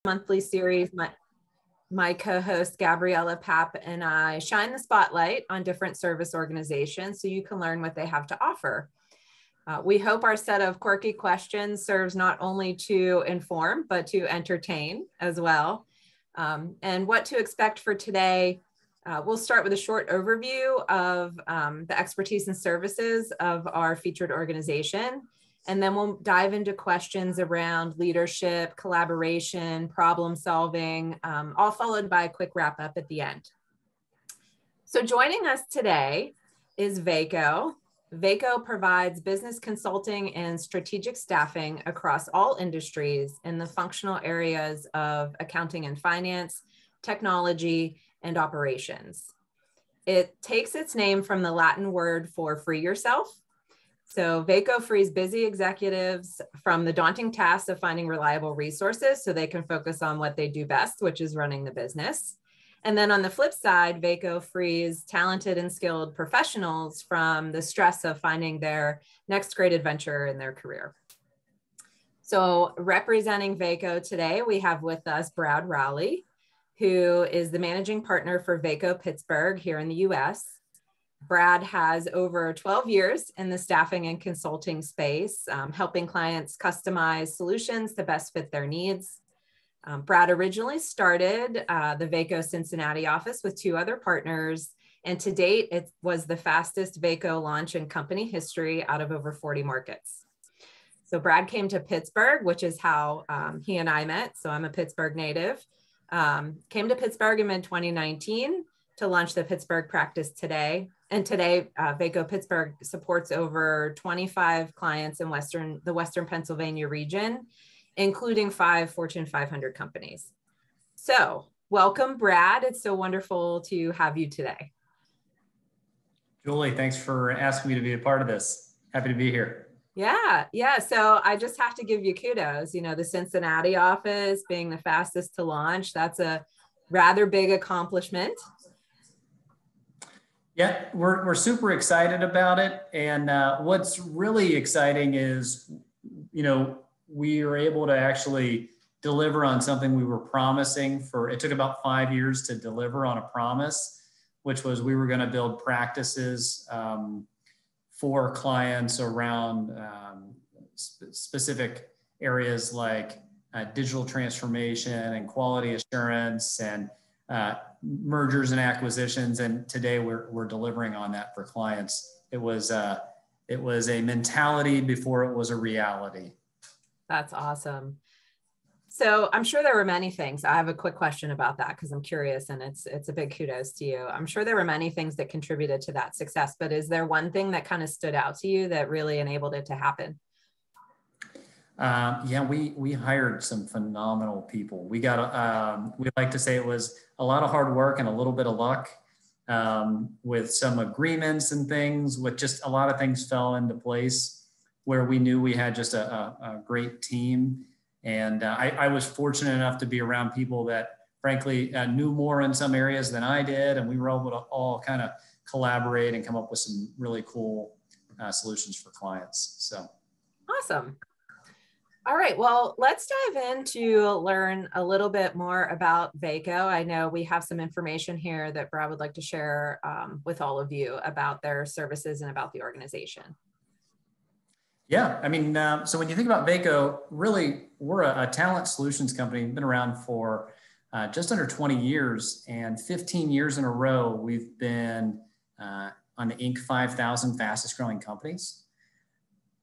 monthly series, my co-host Gabriella Papp and I shine the spotlight on different service organizations so you can learn what they have to offer. We hope our set of quirky questions serves not only to inform, but to entertain as well. And what to expect for today, we'll start with a short overview of the expertise and services of our featured organization. And then we'll dive into questions around leadership, collaboration, problem solving, all followed by a quick wrap up at the end. So joining us today is Vaco. Vaco provides business consulting and strategic staffing across all industries in the functional areas of accounting and finance, technology, and operations. It takes its name from the Latin word for free yourself. So Vaco frees busy executives from the daunting task of finding reliable resources so they can focus on what they do best, which is running the business. And then on the flip side, Vaco frees talented and skilled professionals from the stress of finding their next great adventure in their career. So representing Vaco today, we have with us Brad Rowley, who is the managing partner for Vaco Pittsburgh here in the US. Brad has over 12 years in the staffing and consulting space, helping clients customize solutions to best fit their needs. Brad originally started the Vaco Cincinnati office with 2 other partners, and to date, it was the fastest Vaco launch in company history out of over 40 markets. So Brad came to Pittsburgh, which is how he and I met. So I'm a Pittsburgh native. Came to Pittsburgh in mid-2019 to launch the Pittsburgh practice today. And today, Vaco Pittsburgh supports over 25 clients in the Western Pennsylvania region, including 5 Fortune 500 companies. So welcome, Brad. It's so wonderful to have you today. Julie, thanks for asking me to be a part of this. Happy to be here. Yeah. So I just have to give you kudos. You know, the Cincinnati office being the fastest to launch, that's a rather big accomplishment. Yeah, we're super excited about it. And what's really exciting is, you know, we were able to actually deliver on something we were promising for, it took about 5 years to deliver on a promise, which was we were going to build practices for clients around specific areas like digital transformation and quality assurance and mergers and acquisitions, and today we're delivering on that for clients. It was a mentality before it was a reality. That's awesome. So I'm sure there were many things. I have a quick question about that because I'm curious, and it's a big kudos to you. I'm sure there were many things that contributed to that success, but is there one thing that kind of stood out to you that really enabled it to happen? Yeah, we hired some phenomenal people. We like to say it was a lot of hard work and a little bit of luck, with some agreements and things, with just a lot of things fell into place where we knew we had just a great team. And I was fortunate enough to be around people that frankly knew more in some areas than I did. And we were able to all kind of collaborate and come up with some really cool solutions for clients. So awesome. All right, well, let's dive in to learn a little bit more about Vaco. I know we have some information here that Brad would like to share with all of you about their services and about the organization. Yeah, I mean, so when you think about Vaco, really, we're a talent solutions company. We've been around for just under 20 years, and 15 years in a row, we've been on the Inc. 5000 fastest growing companies.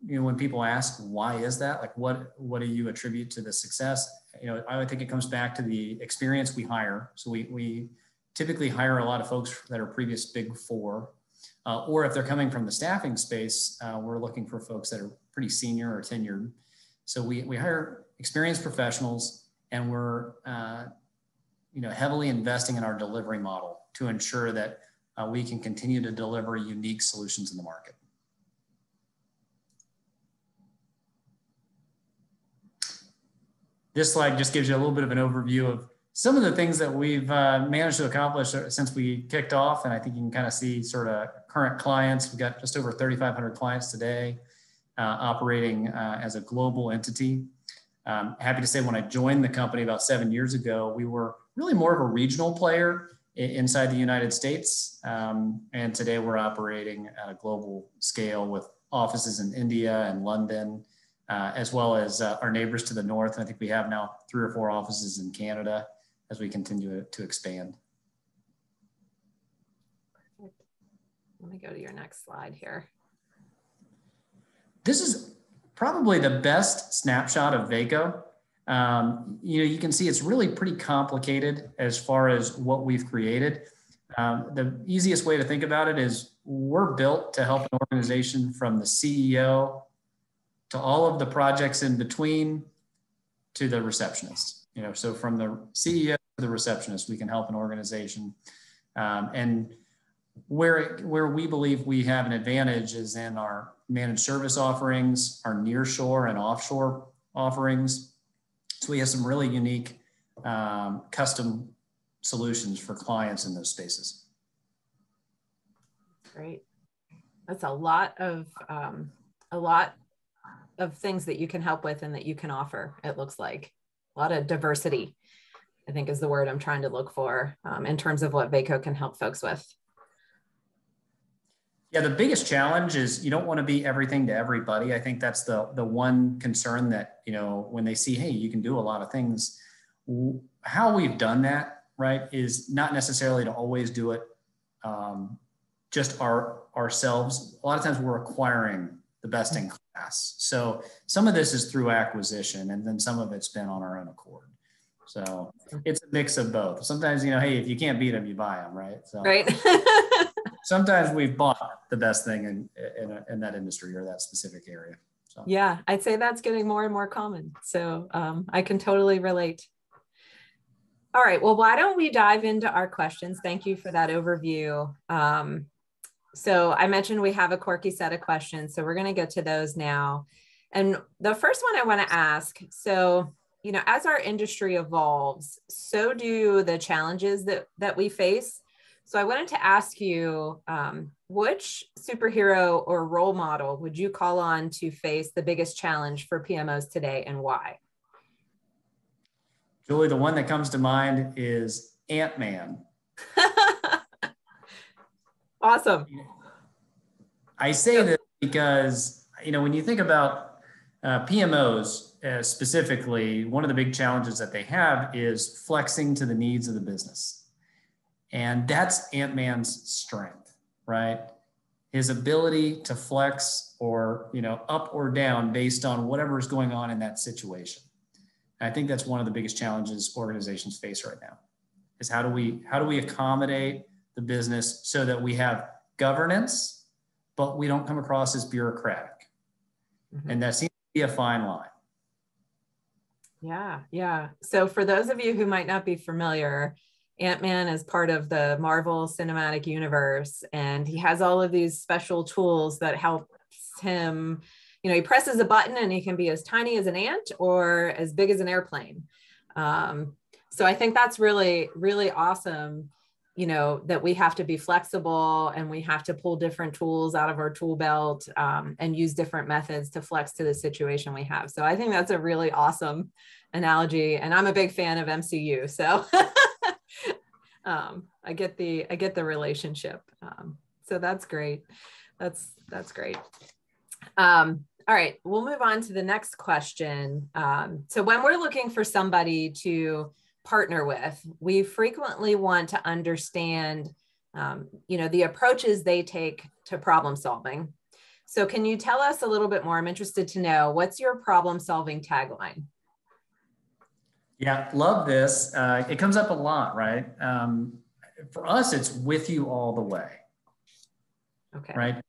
You know, when people ask, why is that? Like, what do you attribute to the success? You know, I would think it comes back to the experience we hire. So we typically hire a lot of folks that are previous Big Four, or if they're coming from the staffing space, we're looking for folks that are pretty senior or tenured. So we hire experienced professionals, and we're heavily investing in our delivery model to ensure that we can continue to deliver unique solutions in the market. This slide just gives you a little bit of an overview of some of the things that we've managed to accomplish since we kicked off. And I think you can kind of see sort of current clients. We've got just over 3,500 clients today operating as a global entity. Happy to say when I joined the company about 7 years ago, we were really more of a regional player inside the United States. And today we're operating at a global scale with offices in India and London, as well as our neighbors to the north. I think we have now 3 or 4 offices in Canada as we continue to expand. Perfect. Let me go to your next slide here. This is probably the best snapshot of Vaco. You can see it's really pretty complicated as far as what we've created. The easiest way to think about it is we're built to help an organization from the CEO to all of the projects in between to the receptionist. So from the CEO to the receptionist, we can help an organization. And where we believe we have an advantage is in our managed service offerings, our nearshore and offshore offerings. So we have some really unique custom solutions for clients in those spaces. Great. That's a lot of things that you can help with and that you can offer. It looks like a lot of diversity, I think is the word I'm trying to look for in terms of what Vaco can help folks with. Yeah, the biggest challenge is you don't want to be everything to everybody. I think that's the one concern that, when they see, hey, you can do a lot of things. How we've done that, right, is not necessarily to always do it just ourselves. A lot of times we're acquiring the best in class. So some of this is through acquisition, and then some of it's been on our own accord. So it's a mix of both. Sometimes, hey, if you can't beat them, you buy them, right? So. Right. Sometimes we've bought the best thing in that industry or that specific area. So. Yeah, I'd say that's getting more and more common. So I can totally relate. All right, well, why don't we dive into our questions? Thank you for that overview. So I mentioned we have a quirky set of questions, so we're going to get to those now. And the first one I want to ask, so, as our industry evolves, so do the challenges that we face. So I wanted to ask you, which superhero or role model would you call on to face the biggest challenge for PMOs today, and why? Julie, the one that comes to mind is Ant-Man. Awesome. I say that because, when you think about PMOs specifically, one of the big challenges that they have is flexing to the needs of the business. And that's Ant-Man's strength, right? His ability to flex or, up or down based on whatever is going on in that situation. And I think that's one of the biggest challenges organizations face right now is how do we accommodate the business so that we have governance, but we don't come across as bureaucratic. Mm-hmm. And that seems to be a fine line. Yeah. So for those of you who might not be familiar, Ant-Man is part of the Marvel Cinematic Universe, and he has all of these special tools that helps him. He presses a button and he can be as tiny as an ant or as big as an airplane. So I think that's really, really awesome, that we have to be flexible and we have to pull different tools out of our tool belt and use different methods to flex to the situation we have. So I think that's a really awesome analogy. And I'm a big fan of MCU. So I get the relationship. So that's great. That's great. All right, we'll move on to the next question. So when we're looking for somebody to partner with, we frequently want to understand, the approaches they take to problem solving. So can you tell us a little bit more? I'm interested to know, what's your problem solving tagline? Yeah, love this. It comes up a lot, right? For us, it's with you all the way. Okay. Right?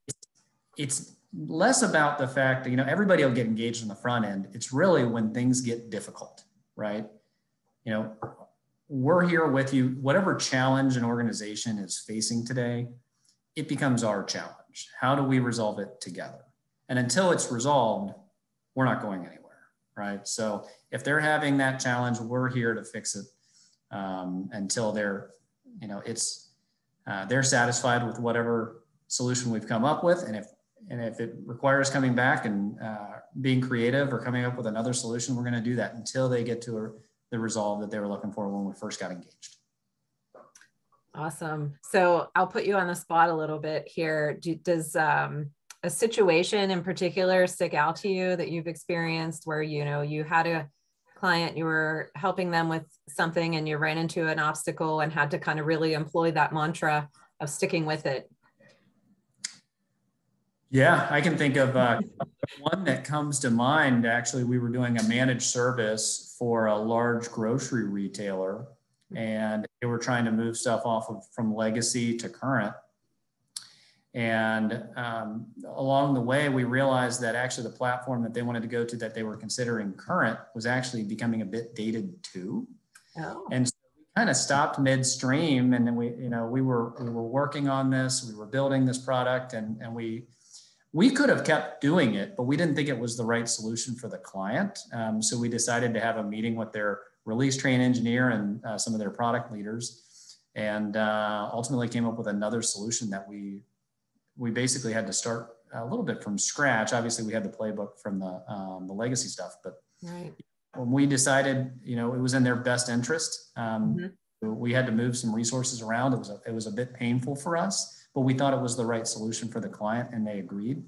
It's less about the fact that, everybody will get engaged on the front end. It's really when things get difficult, right? We're here with you. Whatever challenge an organization is facing today, it becomes our challenge. How do we resolve it together? And until it's resolved, we're not going anywhere, right? So if they're having that challenge, we're here to fix it until they're satisfied with whatever solution we've come up with. And if it requires coming back and being creative or coming up with another solution, we're going to do that until they get to the resolve that they were looking for when we first got engaged. Awesome. So I'll put you on the spot a little bit here. Does a situation in particular stick out to you that you've experienced where, you had a client, you were helping them with something and you ran into an obstacle and had to kind of really employ that mantra of sticking with it? Yeah, I can think of one that comes to mind. Actually, we were doing a managed service for a large grocery retailer, and they were trying to move stuff from legacy to current. And along the way, we realized that actually the platform that they wanted to go to that they were considering current was actually becoming a bit dated too. Oh. And so we kind of stopped midstream, and then we were working on this, we were building this product, and we could have kept doing it, but we didn't think it was the right solution for the client. So we decided to have a meeting with their release train engineer and some of their product leaders, and ultimately came up with another solution that we basically had to start a little bit from scratch. Obviously, we had the playbook from the legacy stuff, but right. When we decided, it was in their best interest, we had to move some resources around. It was a bit painful for us, but we thought it was the right solution for the client, and they agreed.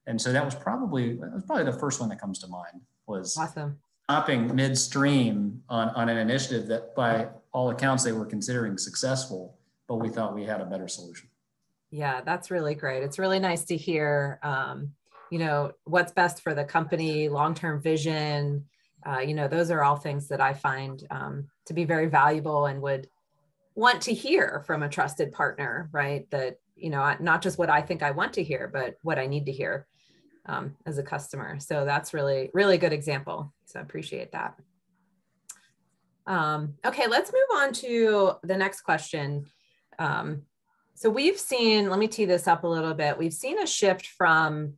And so that was probably the first one that comes to mind, was awesome. Stopping midstream on an initiative that by all accounts they were considering successful, but we thought we had a better solution. Yeah, that's really great. It's really nice to hear, what's best for the company, long-term vision. Those are all things that I find to be very valuable and would want to hear from a trusted partner, right? That, not just what I think I want to hear, but what I need to hear as a customer. So that's really, really good example. So I appreciate that. Okay, let's move on to the next question. So we've seen, let me tee this up a little bit. We've seen a shift from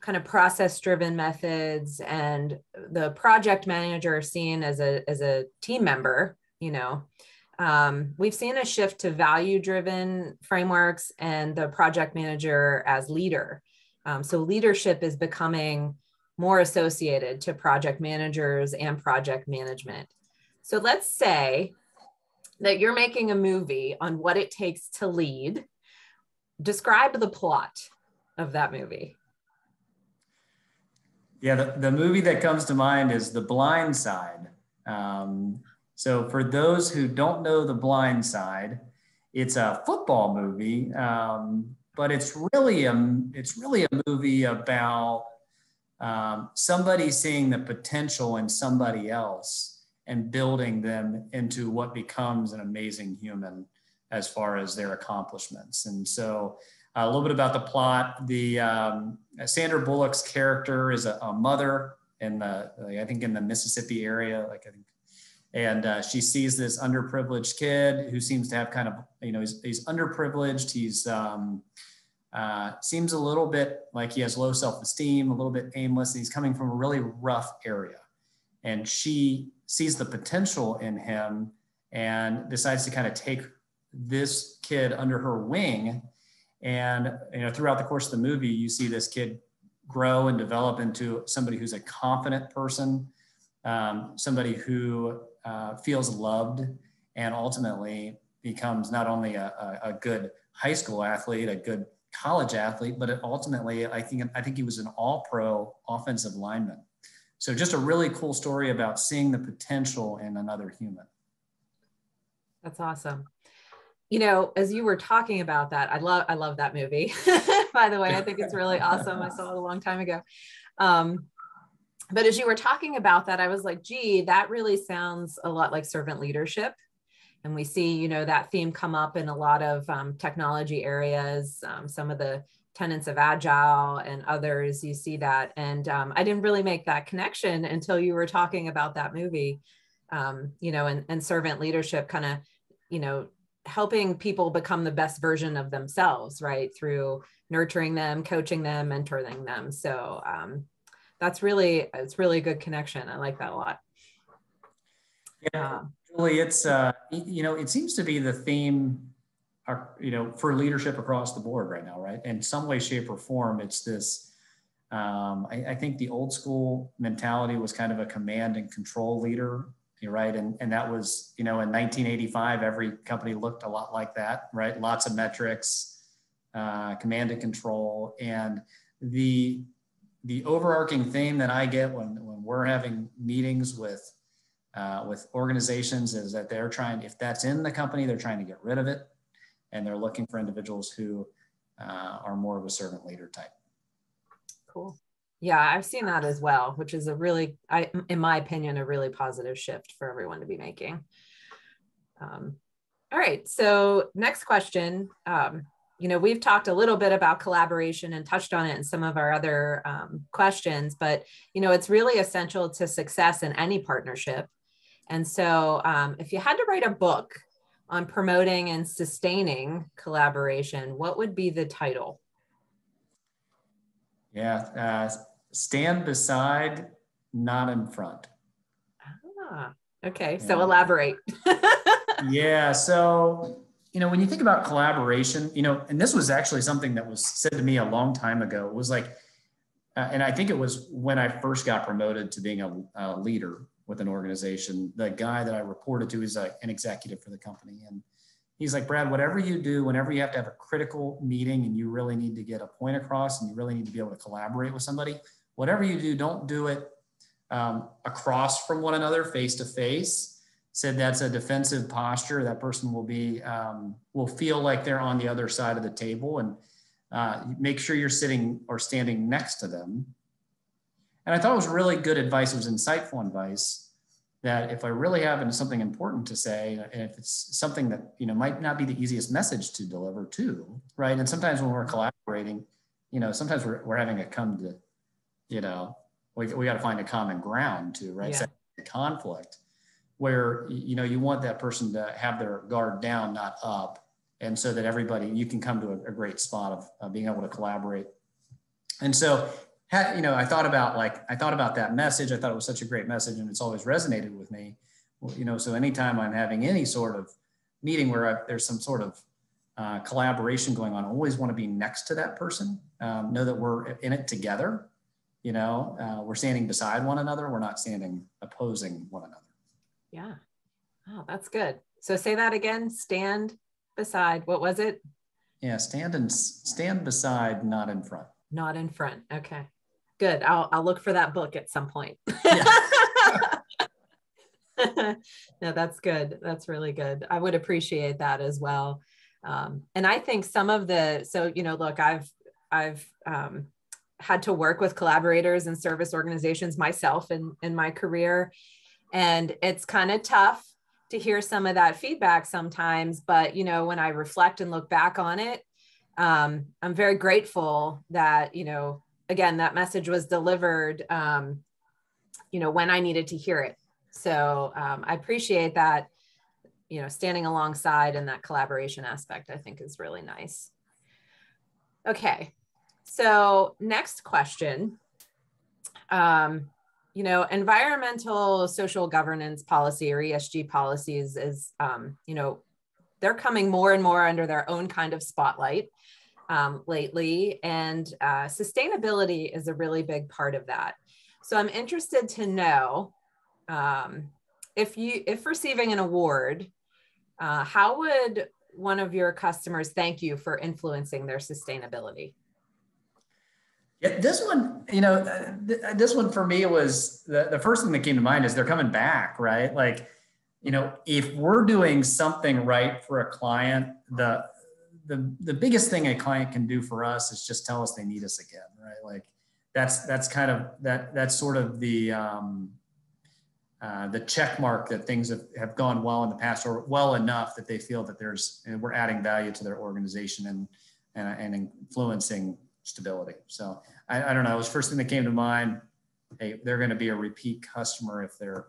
kind of process-driven methods and the project manager seen as a team member, we've seen a shift to value-driven frameworks and the project manager as leader. So leadership is becoming more associated to project managers and project management. So let's say that you're making a movie on what it takes to lead. Describe the plot of that movie. Yeah, the movie that comes to mind is The Blind Side. So for those who don't know The Blind Side, it's a football movie, but it's really a movie about somebody seeing the potential in somebody else and building them into what becomes an amazing human as far as their accomplishments. And so a little bit about the plot. Sandra Bullock's character is a mother in the Mississippi area, and she sees this underprivileged kid who seems to have kind of, he's underprivileged. He's seems a little bit like he has low self-esteem, a little bit aimless, and he's coming from a really rough area. And she sees the potential in him and decides to kind of take this kid under her wing. And throughout the course of the movie, you see this kid grow and develop into somebody who's a confident person, somebody who feels loved, and ultimately becomes not only a good high school athlete, a good college athlete, but ultimately, I think he was an all-pro offensive lineman. So just a really cool story about seeing the potential in another human. That's awesome. As you were talking about that, I love that movie. By the way, I think it's really awesome. I saw it a long time ago. But as you were talking about that, I was like, gee, that really sounds a lot like servant leadership. And we see, that theme come up in a lot of technology areas, some of the tenets of agile and others, you see that. And I didn't really make that connection until you were talking about that movie, and servant leadership kind of, helping people become the best version of themselves, right? Through nurturing them, coaching them, mentoring them. So it's really a good connection. I like that a lot. Yeah, Julie, it's, it seems to be the theme for leadership across the board right now, right? In some way, shape, or form, it's this. I think the old school mentality was kind of a command and control leader, right? And that was, in 1985, every company looked a lot like that, right? Lots of metrics, command and control. And the overarching theme that I get when we're having meetings with organizations is that they're trying, if that's in the company, they're trying to get rid of it. And they're looking for individuals who are more of a servant leader type. Cool. Yeah, I've seen that as well, which is in my opinion, a really positive shift for everyone to be making. All right. So next question. We've talked a little bit about collaboration and touched on it in some of our other questions, but, it's really essential to success in any partnership. And so if you had to write a book on promoting and sustaining collaboration, what would be the title? Yeah, stand beside, not in front. Okay, so elaborate. Yeah, so, when you think about collaboration, and this was actually something that was said to me a long time ago. It was like, and I think it was when I first got promoted to being a leader with an organization, the guy that I reported to is an executive for the company. And he's like, Brad, whatever you do, whenever you have to have a critical meeting and you really need to get a point across and you really need to be able to collaborate with somebody, whatever you do, don't do it across from one another, face to face. Said that's a defensive posture. That person will feel like they're on the other side of the table, and make sure you're sitting or standing next to them. And I thought it was really good advice. It was insightful advice that if I really have something important to say, and if it's something that, might not be the easiest message to deliver to, right? And sometimes when we're collaborating, sometimes we're having a come to, we got to find a common ground to, right? Yeah. Conflict where, you want that person to have their guard down, not up. And so that you can come to a great spot of being able to collaborate. And so, I thought about that message. I thought it was such a great message, and it's always resonated with me. So anytime I'm having any sort of meeting where there's some sort of collaboration going on, I always want to be next to that person. Know that we're in it together. We're standing beside one another. We're not standing opposing one another. Yeah. Oh, that's good. So say that again. Stand beside. What was it? Yeah. Stand beside, not in front. Not in front. Okay. Good. I'll look for that book at some point. No, that's good. That's really good. I would appreciate that as well. And I think look, I've had to work with collaborators and service organizations myself in my career. And it's kind of tough to hear some of that feedback sometimes, but when I reflect and look back on it, I'm very grateful that, again, that message was delivered, when I needed to hear it. So I appreciate that, standing alongside and that collaboration aspect, I think is really nice. Okay. So next question, environmental social governance policy or ESG policies is, they're coming more and more under their own kind of spotlight lately. And sustainability is a really big part of that. So I'm interested to know if receiving an award, how would one of your customers thank you for influencing their sustainability? Yeah, this one, this one for me was the first thing that came to mind is they're coming back, right? Like, if we're doing something right for a client, the biggest thing a client can do for us is just tell us they need us again, right? Like that's kind of that's sort of the check mark that things have gone well in the past, or well enough that they feel that we're adding value to their organization and influencing stability. So I don't know. It was the first thing that came to mind. Hey, they're going to be a repeat customer if they're,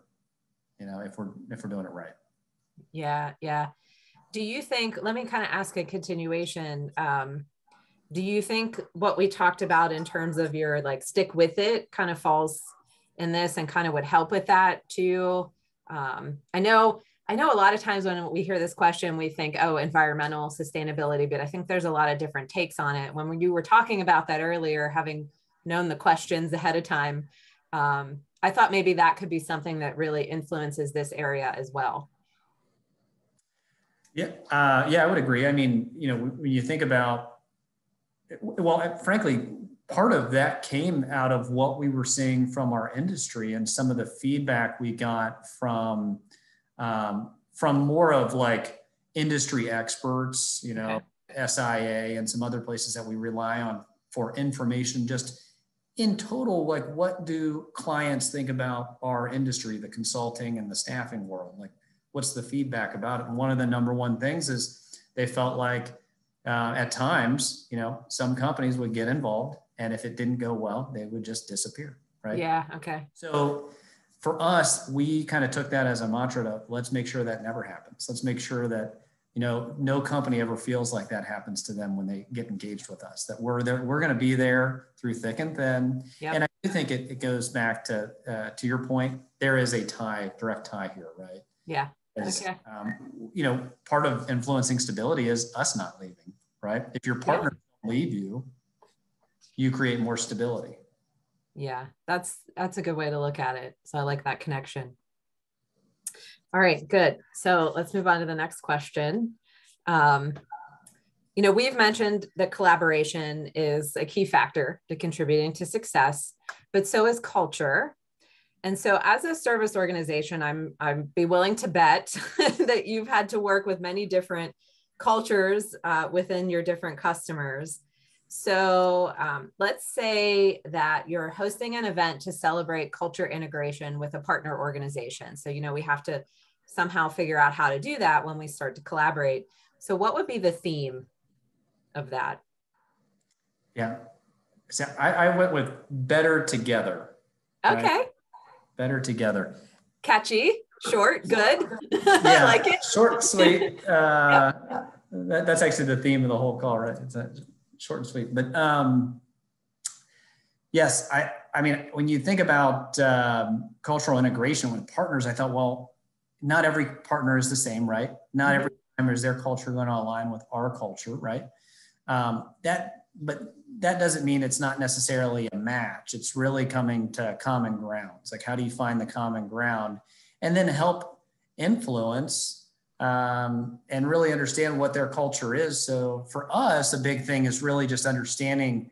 if we're doing it right. Yeah. Yeah. Do you think, let me kind of ask a continuation. Do you think what we talked about in terms of your stick with it kind of falls in this and kind of would help with that too? I know I know a lot of times when we hear this question, we think, oh, environmental sustainability, but I think there's a lot of different takes on it. When you were talking about that earlier, having known the questions ahead of time, I thought maybe that could be something that really influences this area as well. Yeah, yeah, I would agree. I mean, you know, when you think about, well, frankly, part of that came out of what we were seeing from our industry and some of the feedback we got from more of like industry experts, you know, okay. SIA and some other places that we rely on for information. Just in total, like what do clients think about our industry, the consulting and the staffing world? Like, what's the feedback about it? And one of the number one things is they felt like at times, you know, some companies would get involved, and if it didn't go well, they would just disappear, right? Yeah, okay. So for us, we kind of took that as a mantra to let's make sure that never happens. Let's make sure that, you know, no company ever feels like that happens to them when they get engaged with us, that we're there, we're going to be there through thick and thin. Yep. And I do think it goes back to your point, there is a direct tie here, right? Yeah. As, okay. You know, part of influencing stability is us not leaving, right? If your partner don't leave you, you create more stability. Yeah, that's a good way to look at it. So I like that connection. All right, good. So let's move on to the next question. You know, we've mentioned that collaboration is a key factor to contributing to success, but so is culture. And so as a service organization, I'm be willing to bet that you've had to work with many different cultures within your different customers. So let's say that you're hosting an event to celebrate culture integration with a partner organization. So, you know, we have to somehow figure out how to do that when we start to collaborate. So what would be the theme of that? Yeah. So I went with better together. Okay. Right? Better together. Catchy, short, good. Yeah, I like it. Short, sweet. Yep. That's actually the theme of the whole call, right? It's short and sweet. But yes, I mean, when you think about cultural integration with partners, I thought, well, not every partner is the same, right? Not every time is their culture going to align with our culture, right? But that doesn't mean it's not necessarily a match. It's really coming to common grounds. Like, how do you find the common ground and then help influence and really understand what their culture is. So for us, a big thing is really just understanding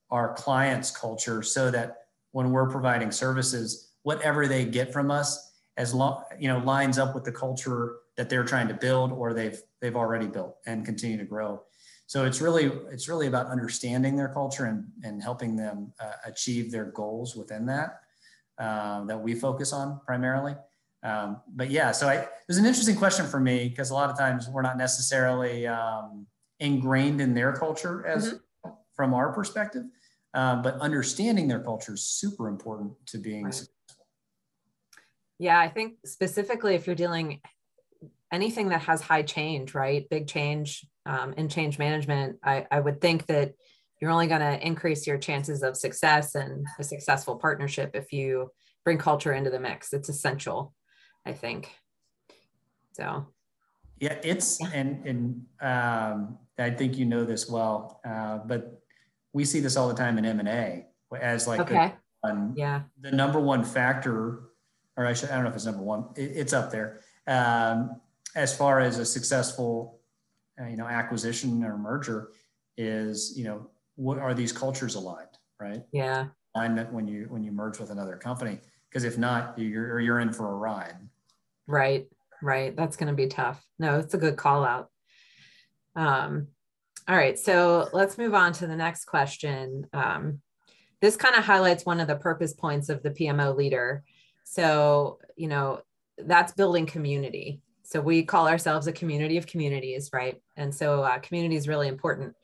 our clients' culture so that when we're providing services, whatever they get from us, as long, you know, lines up with the culture that they're trying to build or they've already built and continue to grow. So it's really about understanding their culture and helping them achieve their goals within that we focus on primarily. But yeah, so it was an interesting question for me because a lot of times we're not necessarily ingrained in their culture as from our perspective, but understanding their culture is super important to being successful. Yeah, I think specifically if you're dealing anything that has high change, right? Big change in change management, I would think that you're only going to increase your chances of success and a successful partnership if you bring culture into the mix. It's essential, I think. So. Yeah, and I think you know this well, but we see this all the time in M&A as like the number one factor, or I don't know if it's number one, it's up there. As far as a successful, acquisition or merger is, what are these cultures aligned, right? Yeah. Alignment when you merge with another company, because if not, you're in for a ride. Right. That's going to be tough. No, it's a good call out. All right. So let's move on to the next question. This kind of highlights one of the purpose points of the PMO leader. So, that's building community. So we call ourselves a community of communities, right? And so community is really important.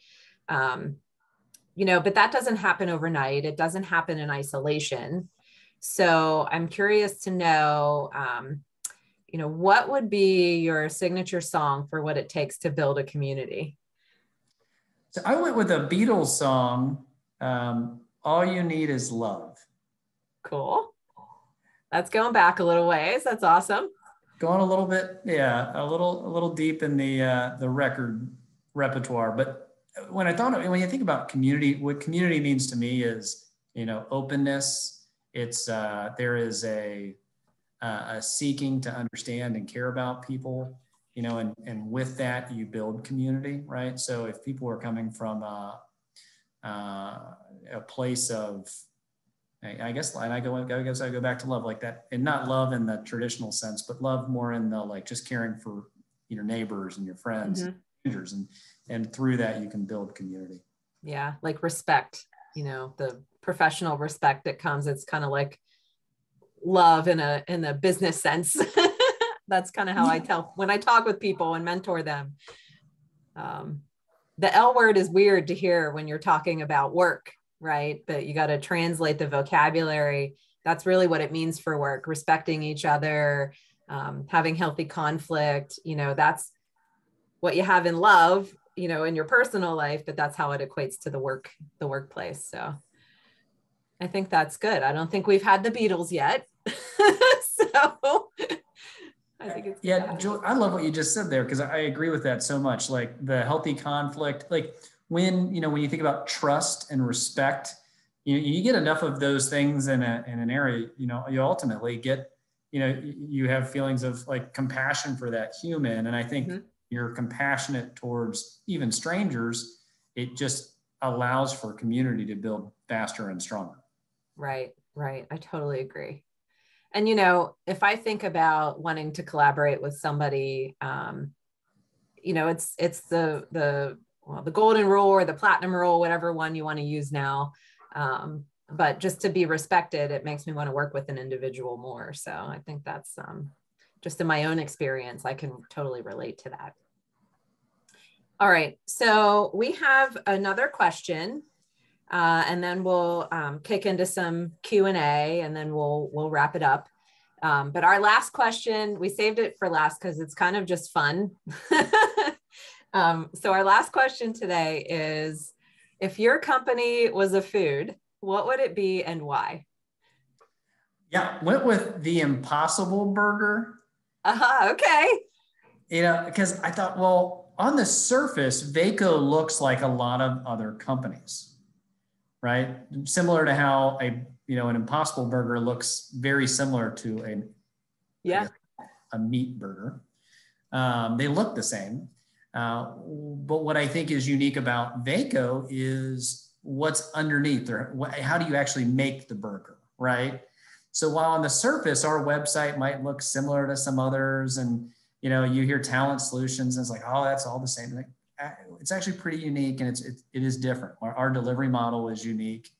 But that doesn't happen overnight. It doesn't happen in isolation. So I'm curious to know, what would be your signature song for what it takes to build a community? So I went with a Beatles song, All You Need Is Love. Cool. That's going back a little ways. That's awesome. going a little bit, yeah, a little deep in the record repertoire. But when you think about community, what community means to me is, openness. It's there is a seeking to understand and care about people, and with that you build community, right? So if people are coming from a place of, I guess I go back to love like that, and not love in the traditional sense, but love more in the like just caring for your neighbors and your friends and strangers, and through that you can build community. Yeah, like respect, the professional respect that comes. It's kind of like love in a business sense. That's kind of how I tell when I talk with people and mentor them. The L word is weird to hear when you're talking about work, right? But you got to translate the vocabulary. That's really what it means for work: respecting each other, having healthy conflict. That's what you have in love, in your personal life, but that's how it equates to the workplace. So I think that's good. I don't think we've had the Beatles yet. So I think it's Julie, I love what you just said there, because I agree with that so much. Like the healthy conflict, like when you think about trust and respect, you get enough of those things in an area, you ultimately get, you have feelings of like compassion for that human. And I think you're compassionate towards even strangers. It just allows for community to build faster and stronger. Right. I totally agree. And, if I think about wanting to collaborate with somebody, it's the golden rule or the platinum rule, whatever one you want to use now. But just to be respected, it makes me want to work with an individual more. So I think that's just in my own experience, I can totally relate to that. All right. So we have another question. And then we'll kick into some Q&A, and then we'll wrap it up. But our last question, we saved it for last because it's kind of just fun. So our last question today is, if your company was a food, what would it be and why? Yeah, went with the Impossible Burger. Okay. Because I thought, well, on the surface, Vaco looks like a lot of other companies, right? Similar to how an Impossible Burger looks very similar to a meat burger. They look the same. But what I think is unique about Vaco is what's underneath there. How do you actually make the burger, right? So while on the surface, our website might look similar to some others, and you hear Talent Solutions and it's like, oh, that's all the same. Like, it's actually pretty unique, and it is different. Our delivery model is unique.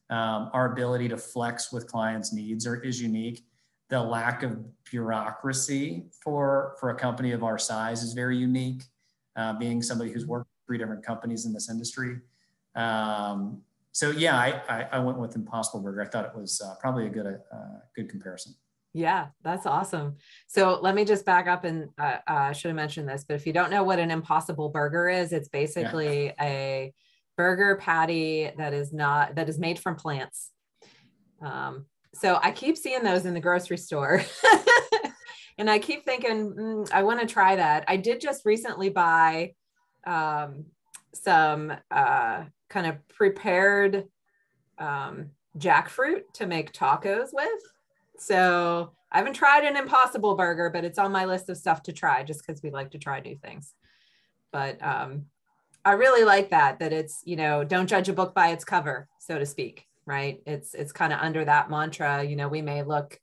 Our ability to flex with clients' needs is unique. The lack of bureaucracy for a company of our size is very unique. Being somebody who's worked with 3 different companies in this industry. So yeah, I went with Impossible Burger. I thought it was probably a good comparison. Yeah, that's awesome. So let me just back up, and I should have mentioned this, but if you don't know what an Impossible Burger is, it's basically a burger patty that is made from plants. So I keep seeing those in the grocery store and I keep thinking, I want to try that. I did just recently buy some kind of prepared jackfruit to make tacos with. So I haven't tried an Impossible Burger, but it's on my list of stuff to try just because we like to try new things. But I really like that it's, don't judge a book by its cover, so to speak, right? It's kind of under that mantra. We may look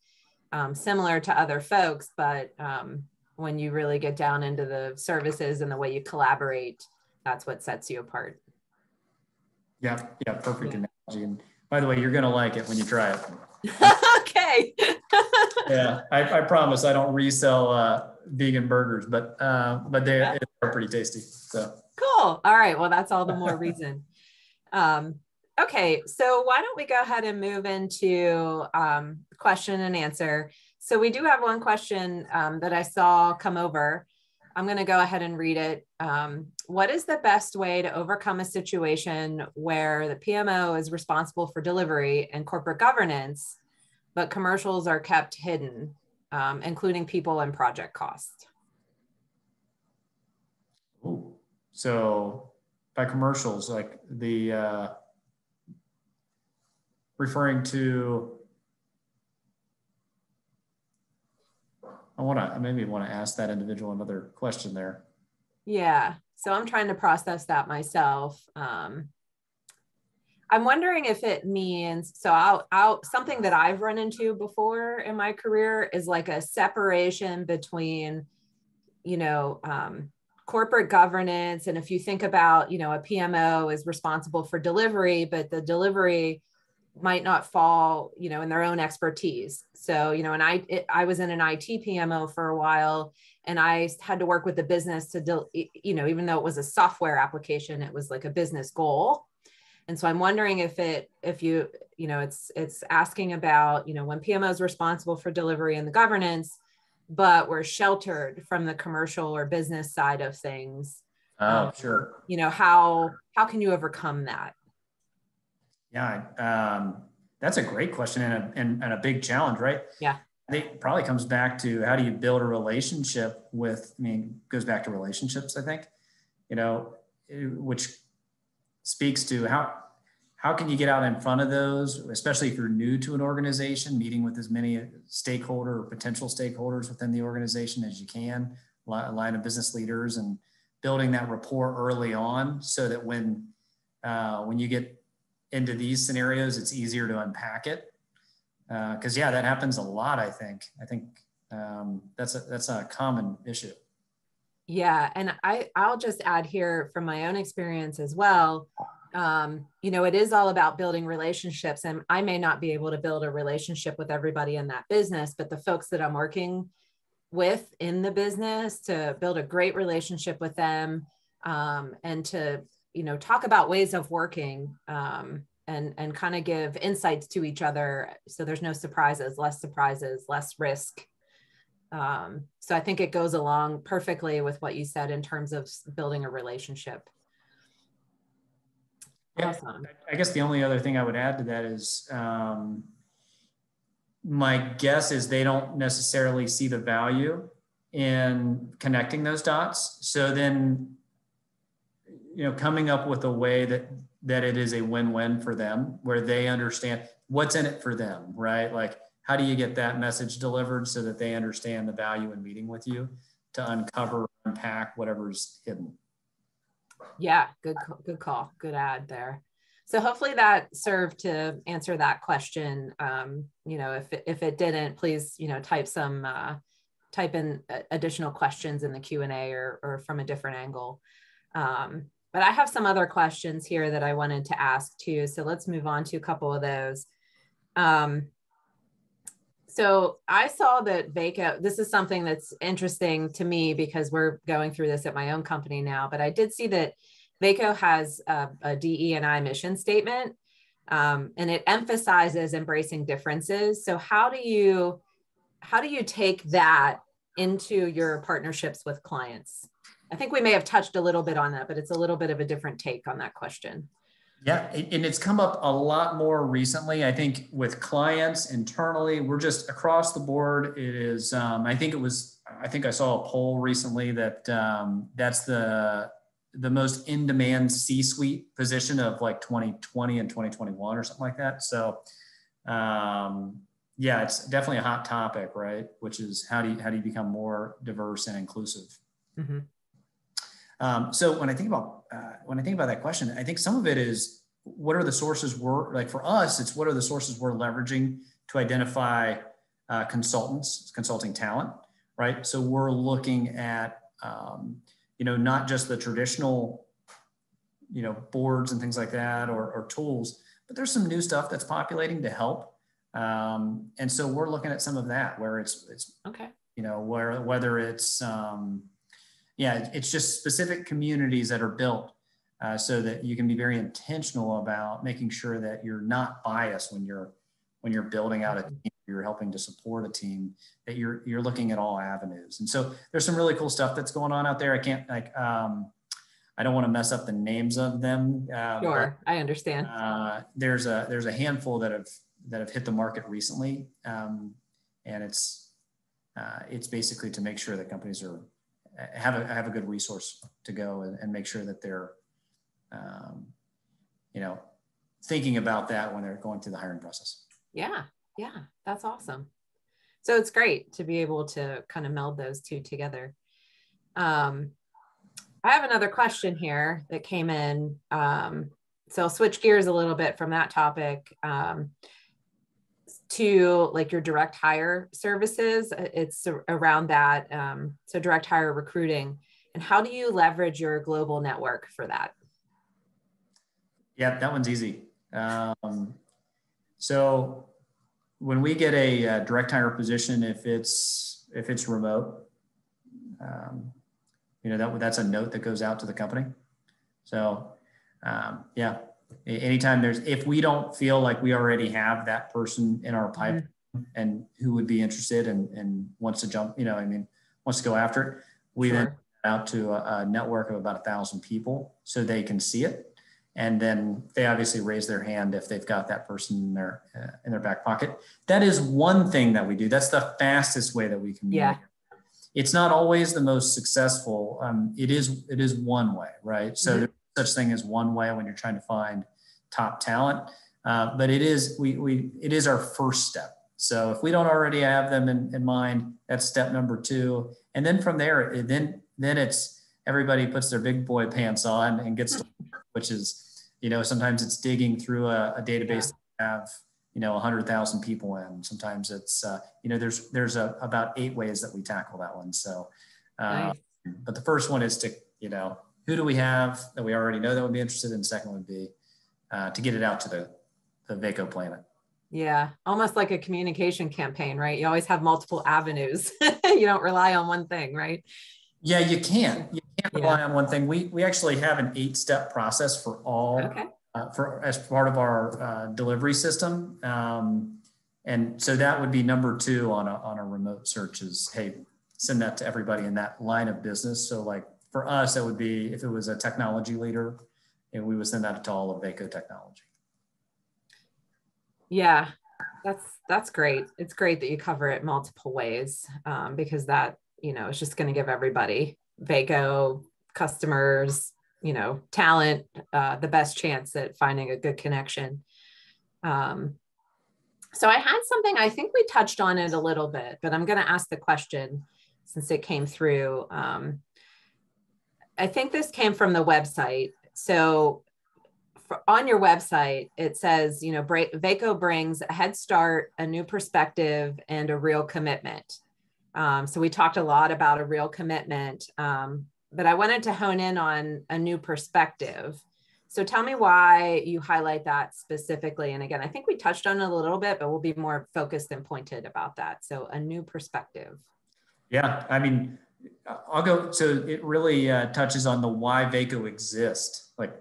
similar to other folks, but when you really get down into the services and the way you collaborate, that's what sets you apart. Yeah, perfect analogy. And by the way, you're going to like it when you try it. Okay. Yeah, I promise I don't resell vegan burgers, but they are pretty tasty. So cool. All right. Well, that's all the more reason. Okay, so why don't we go ahead and move into question and answer. So we do have one question that I saw come over. I'm going to go ahead and read it. What is the best way to overcome a situation where the PMO is responsible for delivery and corporate governance, but commercials are kept hidden? including people and project costs. Ooh. So by commercials, like the referring to, I maybe want to ask that individual another question there. Yeah, so I'm trying to process that myself. I'm wondering if it means, so something that I've run into before in my career is like a separation between, corporate governance. And if you think about, a PMO is responsible for delivery, but the delivery might not fall, in their own expertise. So, and I was in an IT PMO for a while, and I had to work with the business to, even though it was a software application, it was like a business goal. And so I'm wondering if it's asking about, when PMO is responsible for delivery and the governance, but we're sheltered from the commercial or business side of things. Sure. How can you overcome that? Yeah, that's a great question and a big challenge, right? Yeah. I think it probably comes back to how do you build a relationship with, goes back to relationships, I think, which speaks to how can you get out in front of those, especially if you're new to an organization, meeting with as many stakeholder or potential stakeholders within the organization as you can, line of business leaders, and building that rapport early on so that when you get into these scenarios, it's easier to unpack it. Because that happens a lot. I think that's a common issue. Yeah, and I'll just add here from my own experience as well. It is all about building relationships, and I may not be able to build a relationship with everybody in that business, but the folks that I'm working with in the business, to build a great relationship with them, and to talk about ways of working, and kind of give insights to each other, so there's no surprises, less risk. So I think it goes along perfectly with what you said in terms of building a relationship. Yeah, awesome. I guess the only other thing I would add to that is, my guess is they don't necessarily see the value in connecting those dots. So then, coming up with a way that it is a win-win for them, where they understand what's in it for them, right? Like, how do you get that message delivered so that they understand the value in meeting with you to uncover, unpack whatever's hidden? Yeah, good call. Good ad there. So hopefully that served to answer that question. If it didn't, please, type in additional questions in the Q&A or from a different angle. But I have some other questions here that I wanted to ask too. So let's move on to a couple of those. So I saw that Vaco, this is something that's interesting to me because we're going through this at my own company now, but I did see that Vaco has a DE&I mission statement, and it emphasizes embracing differences. So how do you take that into your partnerships with clients? I think we may have touched a little bit on that, but it's a little bit of a different take on that question. Yeah, and it's come up a lot more recently. I think with clients internally, we're just across the board. It is, I think I saw a poll recently that that's the most in-demand C-suite position of like 2020 and 2021 or something like that. So it's definitely a hot topic, right? Which is how do you become more diverse and inclusive? Mm-hmm. So when I think about that question, I think some of it is, what are the sources for us, it's what are the sources we're leveraging to identify consulting talent, right? So we're looking at, not just the traditional, boards and things like that or tools, but there's some new stuff that's populating to help. And so we're looking at some of that where it's okay. Whether it's, it's just specific communities that are built so that you can be very intentional about making sure that you're not biased when you're building out a team, you're helping to support a team, that you're looking at all avenues. And so there's some really cool stuff that's going on out there. I can't I don't want to mess up the names of them. Sure, I understand. There's a handful that have hit the market recently, and it's basically to make sure that companies have a good resource to go and make sure that they're, thinking about that when they're going through the hiring process. Yeah. Yeah. That's awesome. So it's great to be able to kind of meld those two together. I have another question here that came in. So I'll switch gears a little bit from that topic to like your direct hire services. It's around that. So direct hire recruiting. And how do you leverage your global network for that? Yeah, that one's easy. So when we get a direct hire position, if it's remote, that's a note that goes out to the company. So yeah, anytime if we don't feel like we already have that person in our pipe and who would be interested and wants to jump, wants to go after it, we then out to a network of about 1,000 people so they can see it. And then they obviously raise their hand if they've got that person in their back pocket. That is one thing that we do. That's the fastest way that we can. Yeah. It's not always the most successful. It is one way, right? So there's such thing as one way when you're trying to find top talent, but it is our first step. So if we don't already have them in mind, that's step number 2. And then from there, then it's everybody puts their big boy pants on and gets to work, which is, sometimes it's digging through a database that have, 100,000 people in. Sometimes it's, there's about 8 ways that we tackle that one. So, nice. But the first one is to, who do we have that we already know that would be interested in? The second would be to get it out to the Vaco planet. Yeah. Almost like a communication campaign, right? You always have multiple avenues. You don't rely on one thing, right? Yeah, you can't rely on one thing. We actually have an 8-step process for all, as part of our delivery system. And so that would be number 2 on a remote search is, hey, send that to everybody in that line of business. So like for us, that would be, if it was a technology leader, and we would send that to all of Vaco technology. Yeah, that's great. It's great that you cover it multiple ways, because that, it's just going to give everybody, Vaco customers, talent, the best chance at finding a good connection. So I had something, I think we touched on it a little bit, but I'm going to ask the question since it came through. I think this came from the website. So on your website, it says, Vaco brings a head start, a new perspective, and a real commitment. So we talked a lot about a real commitment, but I wanted to hone in on a new perspective. So tell me why you highlight that specifically. And again, I think we touched on it a little bit, but we'll be more focused and pointed about that. So a new perspective. Yeah, I mean, I'll go. So it really touches on the why Vaco exists. Like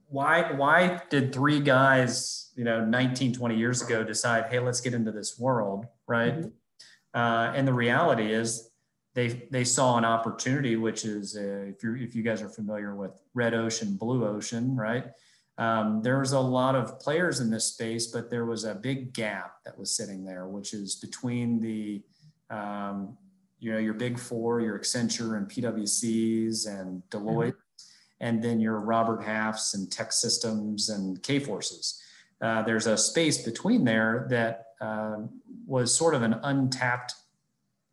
why did 3 guys, 19, 20 years ago decide, hey, let's get into this world, right? And the reality is they saw an opportunity, which is if you guys are familiar with red ocean, blue ocean, right? There was a lot of players in this space, but there was a big gap that was sitting there, which is between the your big 4, your Accenture and PwCs and Deloitte, and then your Robert Halfs and Tech Systems and Kforces. There's a space between there that was sort of an untapped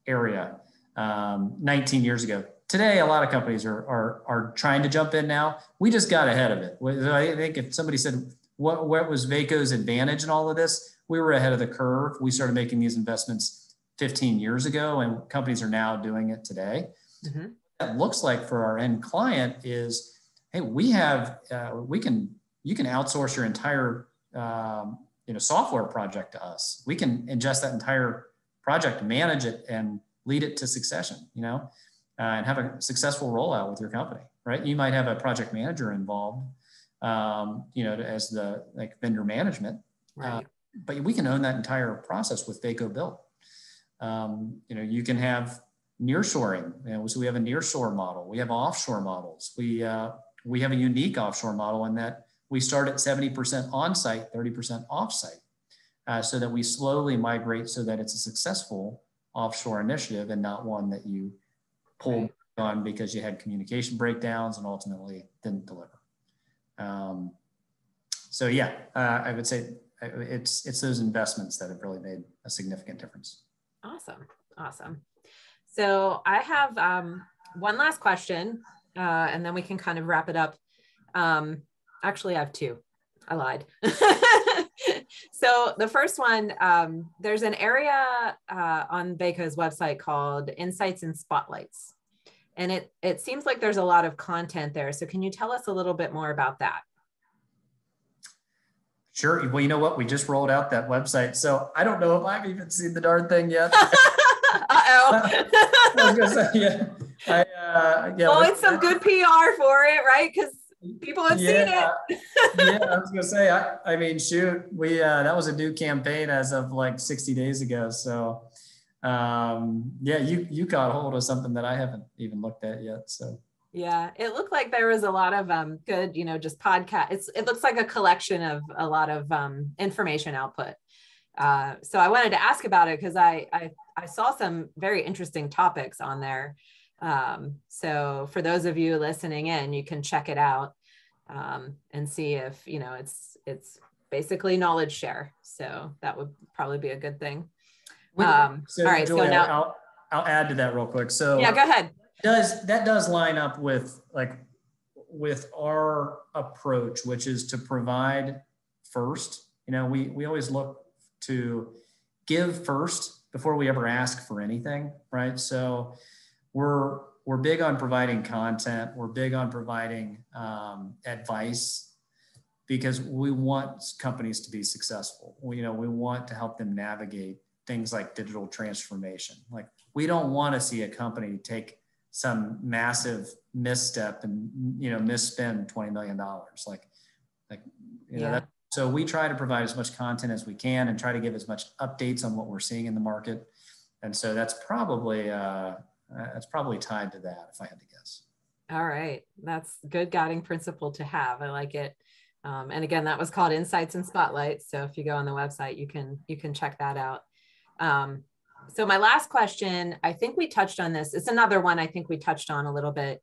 area 19 years ago. Today, a lot of companies are trying to jump in now. We just got ahead of it. I think if somebody said, what was Vaco's advantage in all of this? We were ahead of the curve. We started making these investments 15 years ago, and companies are now doing it today. What that looks like for our end client is, hey, you can outsource your entire software project to us. We can ingest that entire project, manage it, and lead it to succession, and have a successful rollout with your company, right? You might have a project manager involved, as the vendor management, right? But we can own that entire process with Vaco Built. You can have nearshoring. So we have a nearshore model. We have offshore models. We have a unique offshore model in that we start at 70% on-site, 30% off-site, so that we slowly migrate so that it's a successful offshore initiative and not one that you pulled right. on because you had communication breakdowns and ultimately didn't deliver. So yeah, I would say it's those investments that have really made a significant difference. Awesome. Awesome. So I have one last question, and then we can kind of wrap it up. Actually, I have two. I lied. So the first one, there's an area on Vaco's website called Insights and Spotlights. And it seems like there's a lot of content there. So can you tell us a little bit more about that? Sure. Well, you know what? We just rolled out that website. So I don't know if I've even seen the darn thing yet. Uh-oh. I was gonna say, yeah. Yeah. Well, it's some good PR for it, right? Because people have seen it. Yeah, I was gonna say, I mean, shoot, we that was a new campaign as of like 60 days ago. So yeah, you caught hold of something that I haven't even looked at yet. So yeah, it looked like there was a lot of good, just podcast. It looks like a collection of a lot of information output. So I wanted to ask about it because I saw some very interesting topics on there. So for those of you listening in, you can check it out and see if, it's basically knowledge share. So that would probably be a good thing. so all right. Julia, So now I'll add to that real quick. So yeah, go ahead. That does line up with our approach, which is to provide first. We always look to give first before we ever ask for anything, right? So we're big on providing content. We're big on providing advice because we want companies to be successful. We want to help them navigate things like digital transformation. Like we don't want to see a company take some massive misstep and misspend $20 million. So we try to provide as much content as we can and try to give as much updates on what we're seeing in the market. And so that's probably tied to that, if I had to guess. All right, that's good guiding principle to have. I like it. And again, that was called Insights and Spotlights. So if you go on the website, you can check that out. So my last question, I think we touched on this. It's another one I think we touched on a little bit,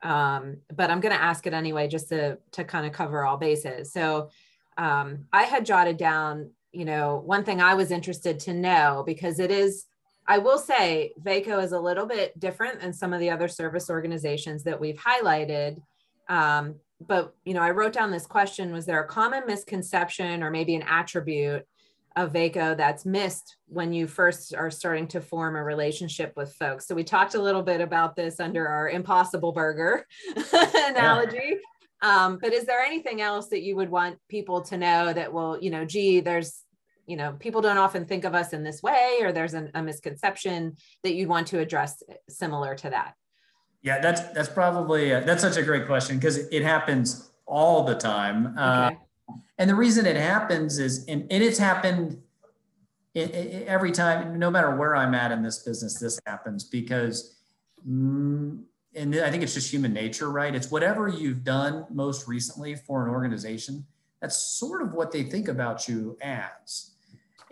but I'm going to ask it anyway, just to kind of cover all bases. So I had jotted down, one thing I was interested to know, because I will say Vaco is a little bit different than some of the other service organizations that we've highlighted. But, I wrote down this question: was there a common misconception or maybe an attribute of Vaco that's missed when you first are starting to form a relationship with folks? So we talked a little bit about this under our Impossible Burger analogy. Yeah. But is there anything else that you would want people to know that will, there's, people don't often think of us in this way, or there's a misconception that you'd want to address similar to that? Yeah, that's probably, that's such a great question because it happens all the time. Okay. And the reason it happens is, and it's happened every time, no matter where I'm at in this business, this happens because, and I think it's just human nature, right? It's whatever you've done most recently for an organization, that's sort of what they think about you as,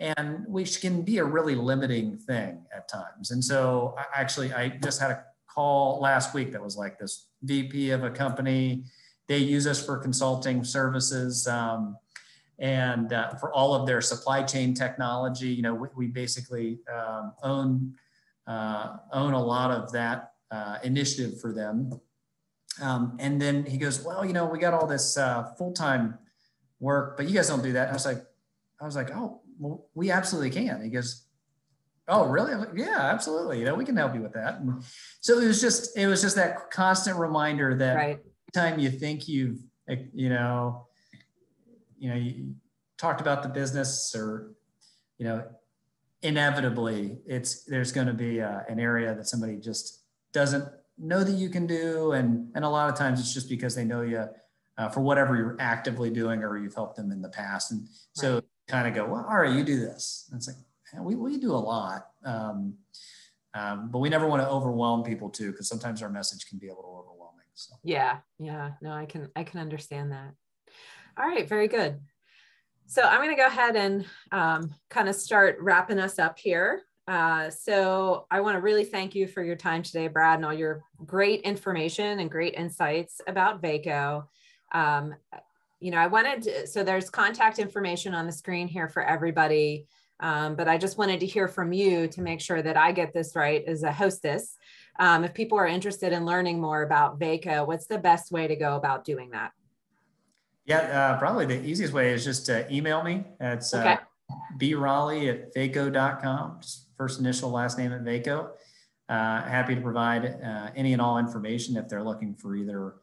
and which can be a really limiting thing at times. And so I just had a call last week that was like this VP of a company. They use us for consulting services and for all of their supply chain technology. We basically own a lot of that initiative for them. And then he goes, well, we got all this full-time work, but you guys don't do that. And I was like, oh, well, we absolutely can. He goes, oh, really? I'm like, yeah, absolutely. We can help you with that. And so it was just that constant reminder that right. Time you think you've, you talked about the business, or, inevitably there's going to be an area that somebody just doesn't know that you can do. And a lot of times it's just because they know you for whatever you're actively doing, or you've helped them in the past. And so right. Kind of go, well, all right, you do this. And it's like, we do a lot. But we never want to overwhelm people too, because sometimes our message can be a little overwhelming. So. Yeah. No, I can understand that. All right. Very good. So I'm going to go ahead and kind of start wrapping us up here. So I want to really thank you for your time today, Brad, and all your great information and great insights about Vaco. I wanted to, so there's contact information on the screen here for everybody. But I just wanted to hear from you to make sure that I get this right as a hostess. If people are interested in learning more about Vaco, what's the best way to go about doing that? Yeah, probably the easiest way is just to email me. It's braleigh@vaco.com, just first initial, last name at Vaco. Happy to provide any and all information if they're looking for either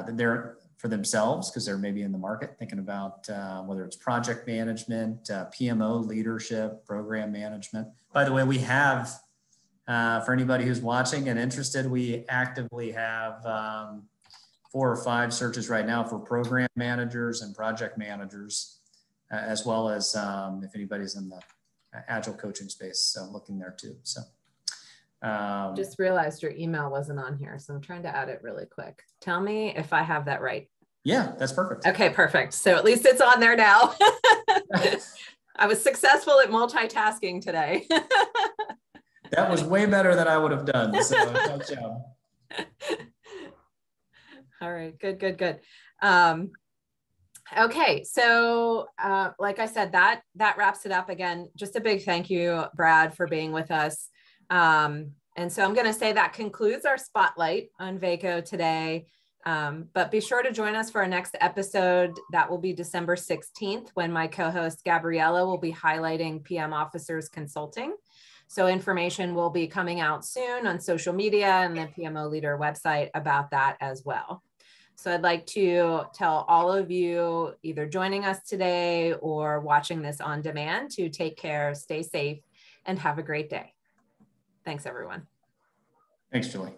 they're for themselves, because they're maybe in the market thinking about whether it's project management, PMO leadership, program management. By the way, we have, for anybody who's watching and interested, we actively have 4 or 5 searches right now for program managers and project managers, as well as if anybody's in the agile coaching space, so looking there too. So just realized your email wasn't on here, so I'm trying to add it really quick. Tell me if I have that right. Yeah, that's perfect. Okay, perfect. So at least it's on there now. I was successful at multitasking today. That was way better than I would have done. So good job. All right, good. Okay, so like I said, that wraps it up. Again, just a big thank you, Brad, for being with us. And so I'm going to say that concludes our spotlight on Vaco today. But be sure to join us for our next episode. That will be December 16th, when my co-host Gabriella will be highlighting PM Officers Consulting. So information will be coming out soon on social media and the PMO Leader website about that as well. So I'd like to tell all of you either joining us today or watching this on demand to take care, stay safe, and have a great day. Thanks, everyone. Thanks, Julie.